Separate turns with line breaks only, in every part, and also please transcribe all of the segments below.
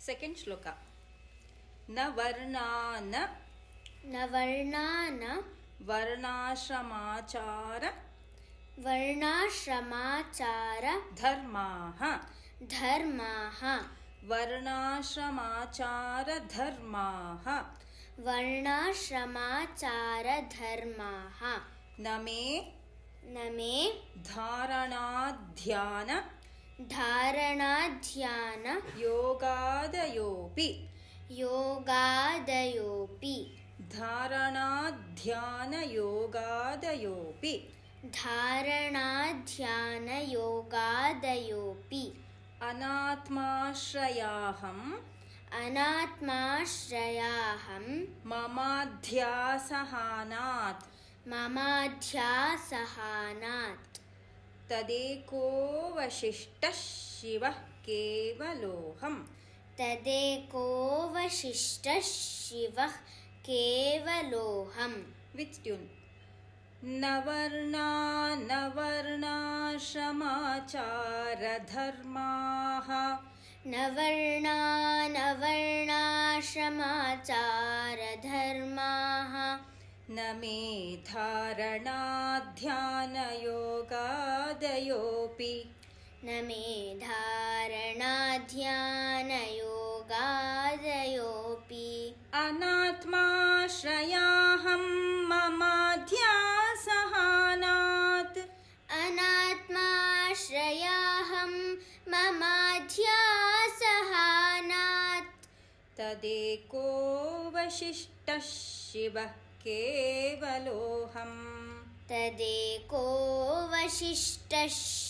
Second ಶ್ಲೋಕ. ನ ವರ್ಣಾನ ವರ್ಣಾಶ್ರಮಾಚಾರ ಧರ್ಮಾಃ ವರ್ಣಾಶ್ರಮಾಚಾರ ಧರ್ಮಾಃ ನ ಮೇ ಧಾರಣಾಧ್ಯಾನ ಯೋಗಾದಯೋಪಿ ಧಾರಣಾಧ್ಯಾನ ಯೋಗಾದಯೋಪಿ ಅನಾತ್ಮಾಶ್ರಯಾಹಂ ಮಮಾಧ್ಯಾಸಹಾನಾತ್ ತದೇಕೋ ವಶಿಷ್ಟಃ ಶಿವಃ ಕೇವಲೋಹಂ. With tune. ನ ವರ್ಣಾಶ್ರಮಾಚಾರ ಧರ್ಮಾಃ ನ ಮೇ ಧಾರಣಾಧ್ಯಾನ ಯೋಗಾದಯೋಪಿ ಅನಾತ್ಮಾಶ್ರಯಾಹಂ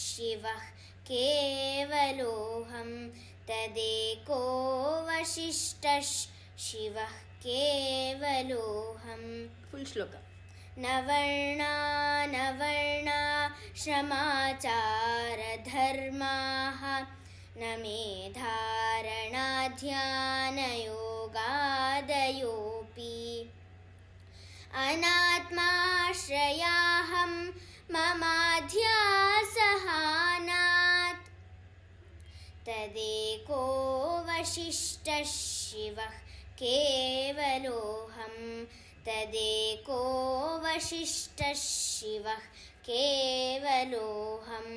ಮಮಾಧ್ಯಾಸಹಾನಾತ್ ತದೇಕೋ ವಶಿಷ್ಟಃ ಶಿವಃ ಕೇವಲೋಹಂ. ಫುಲ್ ಶ್ಲೋಕ. ನ ವರ್ಣಾಶ್ರಮಾಚಾರ ಧರ್ಮಾಃ ನ ಮೇ ಧಾರಣಾಧ್ಯಾನ ಯೋಗಾದಯೋಪಿ ಅನಾತ್ಮಾಶ್ರಯಾಹಂ ಮಮಾಧ್ಯಾಸಹಾನಾತ್ ತದೇಕೋ ವಶಿಷ್ಟಃ ಶಿವಃ ಕೇವಲೋಹಂ.